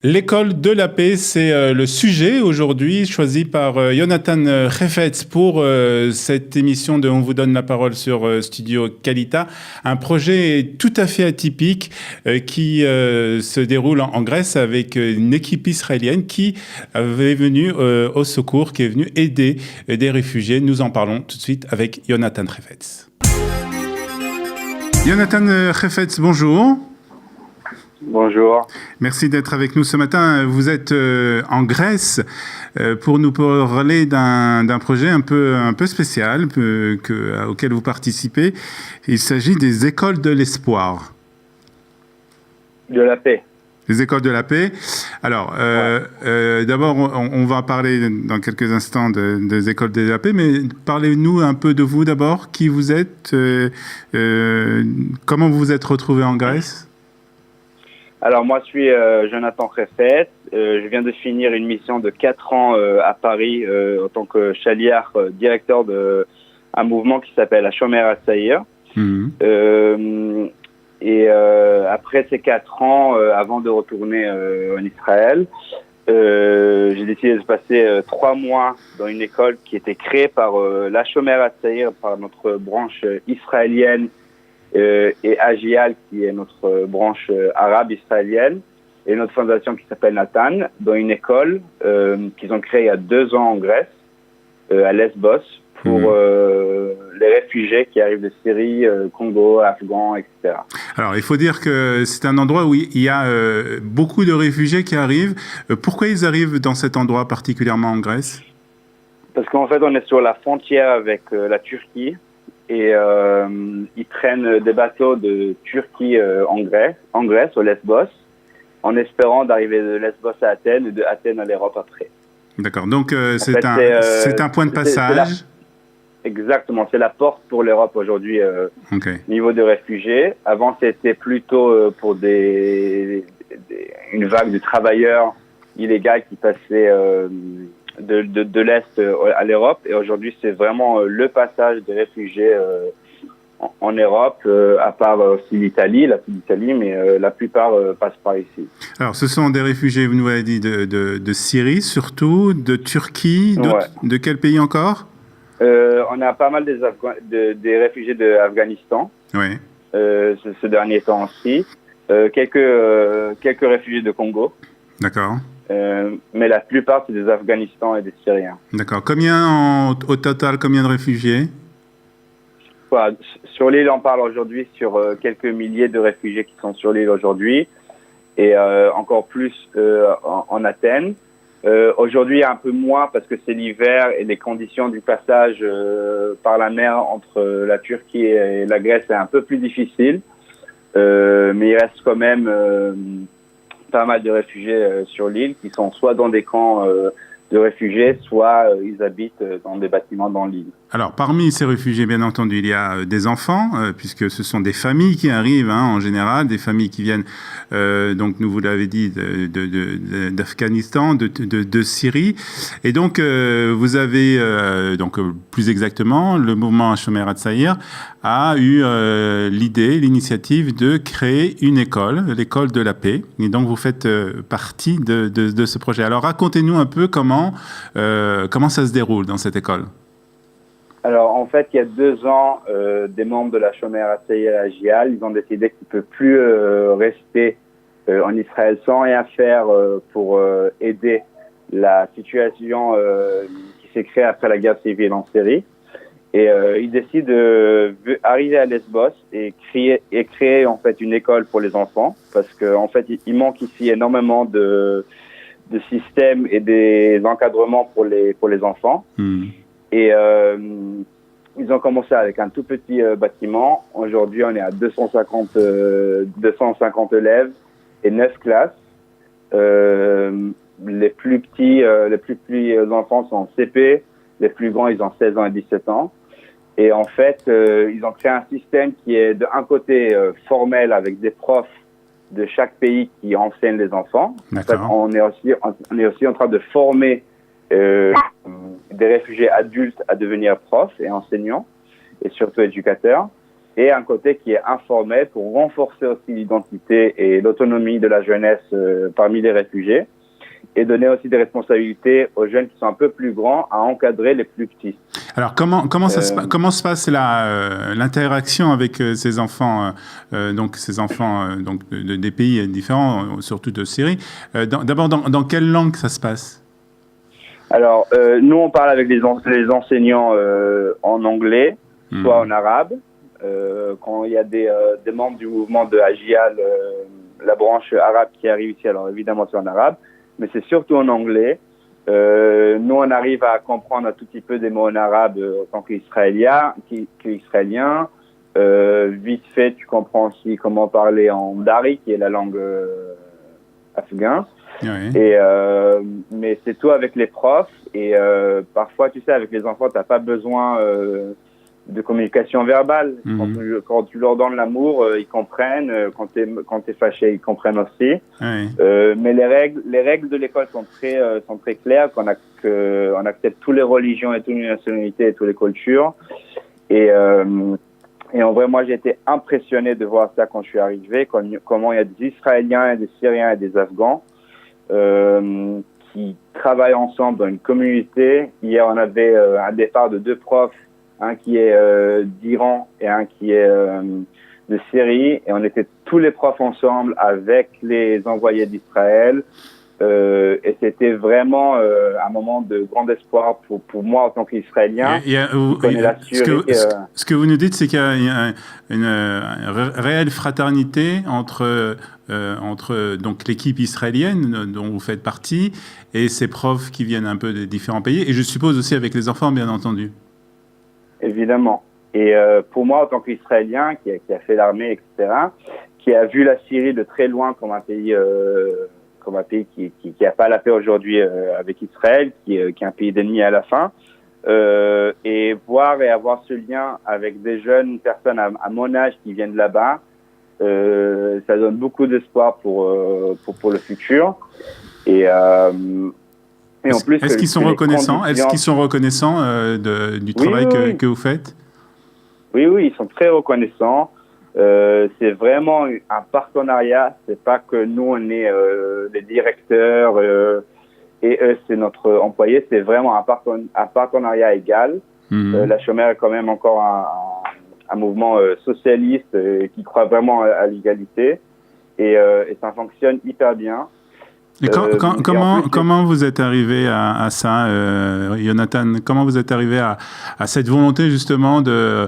L'école de la paix, c'est le sujet aujourd'hui choisi par Jonathan Refetz pour cette émission de On vous donne la parole sur Studio Kalita. Un projet tout à fait atypique qui se déroule en Grèce avec une équipe israélienne qui est venue au secours, qui est venue aider des réfugiés. Nous en parlons tout de suite avec Jonathan Refetz. Jonathan Refetz, bonjour. Bonjour. Merci d'être avec nous ce matin. Vous êtes en Grèce pour nous parler d'un projet un peu spécial auquel vous participez. Il s'agit des écoles de l'espoir. De la paix. Les écoles de la paix. Alors, d'abord, on va parler dans quelques instants des écoles de la paix, mais parlez-nous un peu de vous d'abord. Qui vous êtes comment vous vous êtes retrouvé en Grèce? Alors moi je suis Jonathan Refetz, je viens de finir une mission de 4 ans à Paris en tant que chaliar, directeur d'un mouvement qui s'appelle Shomer HaTzair. Après ces 4 ans, avant de retourner en Israël, j'ai décidé de passer 3 mois dans une école qui était créée par Shomer HaTzair, par notre branche israélienne, et Agial, qui est notre branche arabe israélienne, et notre fondation qui s'appelle Nathan, dans une école qu'ils ont créée il y a 2 ans en Grèce, à Lesbos, pour les réfugiés qui arrivent de Syrie, Congo, Afghans, etc. Alors, il faut dire que c'est un endroit où il y a beaucoup de réfugiés qui arrivent. Pourquoi ils arrivent dans cet endroit particulièrement en Grèce? Parce qu'en fait, on est sur la frontière avec la Turquie, et ils prennent des bateaux de Turquie en Grèce, au Lesbos, en espérant d'arriver de Lesbos à Athènes et de Athènes à l'Europe après. D'accord, donc c'est un point de passage. Exactement, c'est la porte pour l'Europe aujourd'hui, niveau de réfugiés. Avant, c'était plutôt pour une vague de travailleurs illégaux qui passaient de l'Est à l'Europe, et aujourd'hui c'est vraiment le passage des réfugiés en Europe, à part aussi l'Italie, mais la plupart passent par ici. Alors ce sont des réfugiés, vous nous avez dit, de Syrie surtout, de Turquie, de quel pays encore? On a pas mal des réfugiés d'Afghanistan, ce dernier temps aussi, quelques réfugiés de Congo. D'accord. Mais la plupart, c'est des Afghanistan et des Syriens. D'accord. Au total, combien de réfugiés? Sur l'île, on parle aujourd'hui sur quelques milliers de réfugiés qui sont sur l'île aujourd'hui, et encore plus en Athènes. Aujourd'hui, un peu moins parce que c'est l'hiver et les conditions du passage par la mer entre la Turquie et la Grèce est un peu plus difficile. Mais il reste quand même pas mal de réfugiés sur l'île qui sont soit dans des camps de réfugiés, soit ils habitent dans des bâtiments dans l'île. Alors, parmi ces réfugiés, bien entendu, il y a des enfants, puisque ce sont des familles qui arrivent, en général, des familles qui viennent, donc nous vous l'avez dit, d'Afghanistan, de Syrie. Et donc, vous avez, plus exactement, le mouvement Shomer HaTzair a eu l'initiative de créer une école, l'école de la paix. Et donc, vous faites partie de ce projet. Alors, racontez-nous un peu comment ça se déroule dans cette école. Alors, en fait, il y a 2 ans, des membres de Shomer HaTzair et Agial, ils ont décidé qu'ils ne peuvent plus rester en Israël sans rien faire pour aider la situation qui s'est créée après la guerre civile en Syrie. Et ils décident d'arriver à Lesbos et créer en fait une école pour les enfants, parce qu'en fait, il manque ici énormément de systèmes et des encadrements pour les enfants. Et ils ont commencé avec un tout petit bâtiment. Aujourd'hui, on est à 250 élèves et 9 classes. Les plus petits enfants sont en CP. Les plus grands, ils ont 16 ans et 17 ans. Et en fait, ils ont créé un système qui est d'un côté formel avec des profs de chaque pays qui enseignent les enfants. En fait, on est aussi en train de former des réfugiés adultes à devenir profs et enseignants, et surtout éducateurs. et un côté qui est informel pour renforcer aussi l'identité et l'autonomie de la jeunesse parmi les réfugiés, et donner aussi des responsabilités aux jeunes qui sont un peu plus grands à encadrer les plus petits. Alors comment se passe l'interaction avec ces enfants, donc ces enfants donc des pays différents, surtout de Syrie. D'abord, dans quelle langue ça se passe? Alors, nous, on parle avec les enseignants en anglais, soit en arabe. Quand il y a des membres du mouvement de Agial, la branche arabe qui arrive ici, alors évidemment c'est en arabe, mais c'est surtout en anglais. Nous, on arrive à comprendre un tout petit peu des mots en arabe en tant qu'Israélien. Vite fait, tu comprends aussi comment parler en dari, qui est la langue afghane. Oui. Mais c'est tout avec les profs. Et parfois, tu sais, avec les enfants, t'as pas besoin de communication verbale. Quand tu leur donnes l'amour, ils comprennent. Quand t'es fâché, ils comprennent aussi. Oui. Mais les règles de l'école sont très claires. On accepte toutes les religions et toutes les nationalités et toutes les cultures. Et en vrai, moi, j'ai été impressionné de voir ça quand je suis arrivé. Comment il y a des Israéliens, des Syriens et des Afghans qui travaillent ensemble dans une communauté. Hier, on avait un départ de 2 profs, un qui est d'Iran et un qui est de Syrie, et on était tous les profs ensemble avec les envoyés d'Israël, et c'était vraiment un moment de grand espoir pour moi en tant qu'Israélien. Ce que vous nous dites, c'est qu'il y a une réelle fraternité entre donc l'équipe israélienne dont vous faites partie et ces profs qui viennent un peu des différents pays, et je suppose aussi avec les enfants, bien entendu. Évidemment. Et pour moi, en tant qu'Israélien, qui a fait l'armée, etc., qui a vu la Syrie de très loin comme un pays qui a pas la paix aujourd'hui avec Israël, qui est un pays d'ennemis à la fin, et voir et avoir ce lien avec des jeunes personnes à mon âge qui viennent là-bas, ça donne beaucoup d'espoir pour le futur. Et en plus, est-ce qu'ils sont reconnaissants? Est-ce qu'ils sont reconnaissants du travail que vous faites? Oui, ils sont très reconnaissants. C'est vraiment un partenariat. C'est pas que nous on est les directeurs et eux c'est notre employé. C'est vraiment un partenariat égal. La Chômère est quand même encore un mouvement socialiste qui croit vraiment à l'égalité, et ça fonctionne hyper bien. Et comment vous êtes arrivé à ça, Jonathan? Comment vous êtes arrivé à cette volonté justement de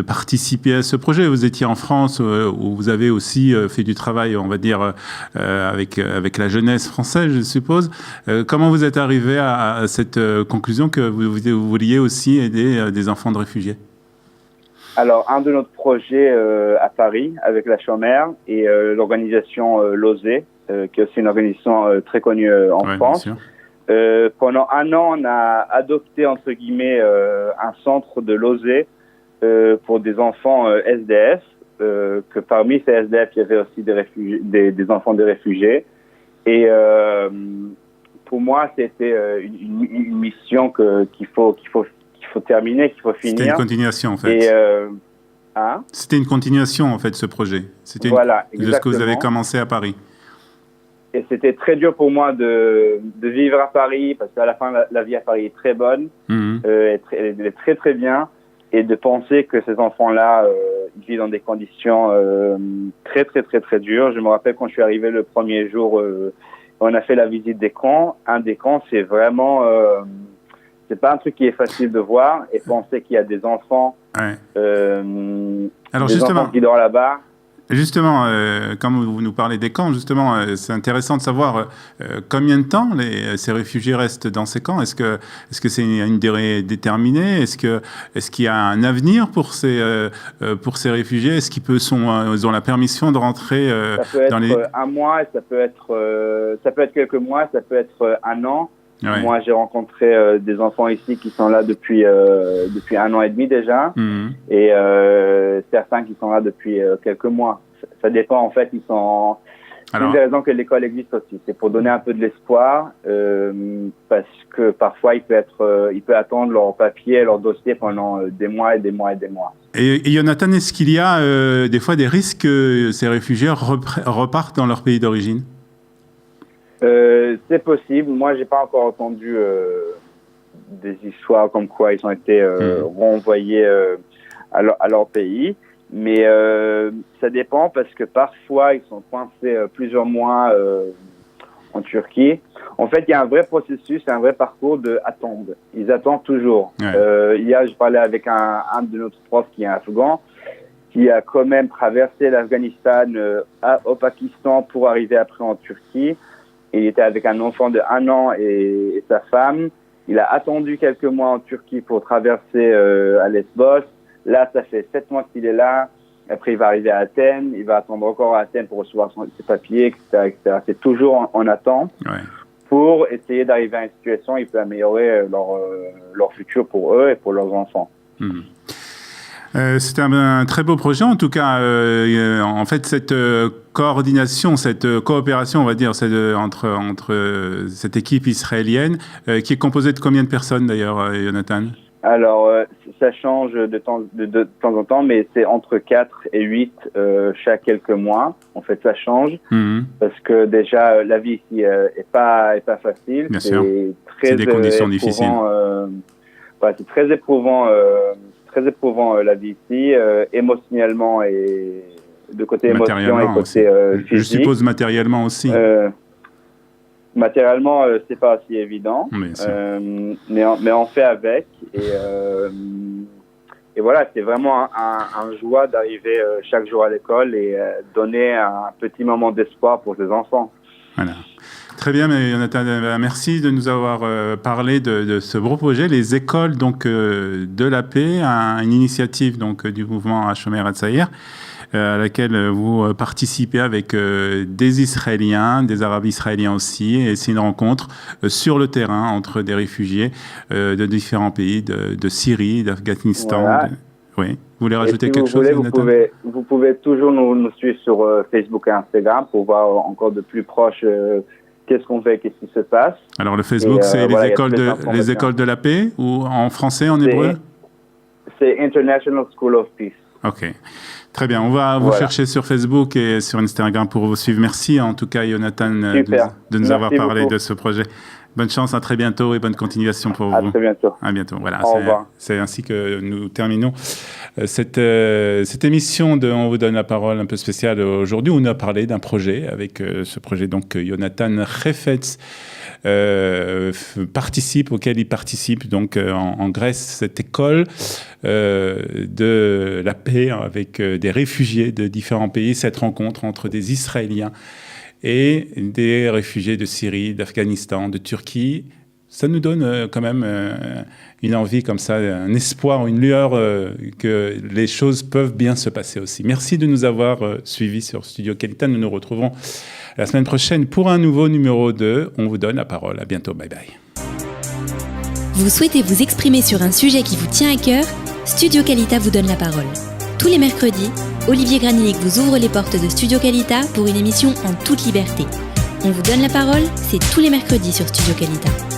participer à ce projet? Vous étiez en France où vous avez aussi fait du travail, on va dire, avec la jeunesse française, je suppose. Comment vous êtes arrivé à cette conclusion que vous vouliez aussi aider des enfants de réfugiés? Alors, un de nos projets à Paris avec la Chômère et l'organisation Losé, qui est aussi une organisation très connue en France. Pendant un an, on a adopté, entre guillemets, un centre de Losé pour des enfants SDF, que parmi ces SDF, il y avait aussi des enfants de réfugiés. Et pour moi, c'était une mission qu'il faut terminer, qu'il faut finir. C'était une continuation, en fait. C'était une continuation, en fait, ce projet. C'était de ce que vous avez commencé à Paris. Et c'était très dur pour moi de vivre à Paris, parce qu'à la fin, la vie à Paris est très bonne, elle est très très bien, et de penser que ces enfants-là, ils vivent dans des conditions très très très très dures. Je me rappelle quand je suis arrivé le premier jour, on a fait la visite des camps. Un des camps, c'est vraiment... c'est pas un truc qui est facile de voir, et penser qu'il y a des enfants, enfants qui dorment là-bas. Justement, comme vous nous parlez des camps, justement, c'est intéressant de savoir combien de temps ces réfugiés restent dans ces camps. Est-ce que c'est une durée déterminée? Est-ce qu'il y a un avenir pour ces réfugiés? Est-ce ils ont la permission de rentrer dans les... Ça peut être un mois, ça peut être quelques mois, ça peut être un an. Ouais. Moi, j'ai rencontré des enfants ici qui sont là depuis 1 an et demi déjà, et certains qui sont là depuis quelques mois. Ça dépend, en fait, ils sont une des raisons que l'école existe aussi. C'est pour donner un peu de l'espoir, parce que parfois, il peut attendre leur papier, leur dossier pendant des mois et des mois et des mois. Et Jonathan, est-ce qu'il y a des fois des risques que ces réfugiés repartent dans leur pays d'origine? C'est possible. Moi, j'ai pas encore entendu des histoires comme quoi ils ont été renvoyés à leur pays. Mais ça dépend parce que parfois, ils sont coincés plusieurs mois en Turquie. En fait, il y a un vrai processus, un vrai parcours d'attendre. Ils attendent toujours. Ouais. Hier, je parlais avec un de notre profs qui est afghan, qui a quand même traversé l'Afghanistan au Pakistan pour arriver après en Turquie. Et il était avec un enfant de 1 an et sa femme. Il a attendu quelques mois en Turquie pour traverser à Lesbos. Là, ça fait 7 mois qu'il est là. Après, il va arriver à Athènes. Il va attendre encore à Athènes pour recevoir ses papiers, etc., etc. C'est toujours en attente pour essayer d'arriver à une situation où il peut améliorer leur futur pour eux et pour leurs enfants. C'est un très beau projet, en tout cas. En fait, cette coordination, cette coopération, on va dire, entre cette équipe israélienne, qui est composée de combien de personnes, d'ailleurs, Jonathan? Alors, ça change de temps en temps, mais c'est entre 4 et 8 chaque quelques mois. En fait, ça change parce que déjà, la vie ici est pas facile. Bien sûr. C'est des conditions difficiles. C'est très éprouvant. Très éprouvant la vie ici, émotionnellement et de côté émotion et côté physique. Je suppose matériellement aussi. Matériellement, c'est pas aussi évident, mais on fait avec. Et voilà, c'est vraiment un joie d'arriver chaque jour à l'école et donner un petit moment d'espoir pour ses enfants. Voilà. Très bien, mais Jonathan, merci de nous avoir parlé de ce beau projet, les écoles donc de la paix, une initiative donc du mouvement Hashomer Hatzair, à laquelle vous participez avec des Israéliens, des Arabes israéliens aussi, et c'est une rencontre sur le terrain entre des réfugiés de différents pays, de Syrie, d'Afghanistan. Voilà. Oui. Vous voulez rajouter quelque chose, Jonathan? Vous pouvez toujours nous suivre sur Facebook et Instagram pour voir encore de plus proche qu'est-ce qu'on fait, qu'est-ce qui se passe. Alors le Facebook, c'est les écoles de la paix, ou en français, en hébreu? C'est International School of Peace. Ok. Très bien, on va vous chercher sur Facebook et sur Instagram pour vous suivre. Merci en tout cas, Jonathan, de nous avoir parlé de ce projet. Bonne chance, à très bientôt et bonne continuation pour vous. À très bientôt. À bientôt. Voilà, au revoir. C'est ainsi que nous terminons cette émission de On vous donne la parole un peu spéciale aujourd'hui. On a parlé d'un projet avec ce projet, donc Jonathan Refetz auquel il participe donc en Grèce, cette école de la paix avec des réfugiés de différents pays, cette rencontre entre des Israéliens et des réfugiés de Syrie, d'Afghanistan, de Turquie. Ça nous donne quand même une envie comme ça, un espoir, une lueur que les choses peuvent bien se passer aussi. Merci de nous avoir suivis sur Studio Kalita. Nous nous retrouvons la semaine prochaine pour un nouveau numéro 2. On vous donne la parole. À bientôt. Bye bye. Vous souhaitez vous exprimer sur un sujet qui vous tient à cœur? Studio Kalita vous donne la parole. Tous les mercredis, Olivier Granillic vous ouvre les portes de Studio Kalita pour une émission en toute liberté. On vous donne la parole, c'est tous les mercredis sur Studio Kalita.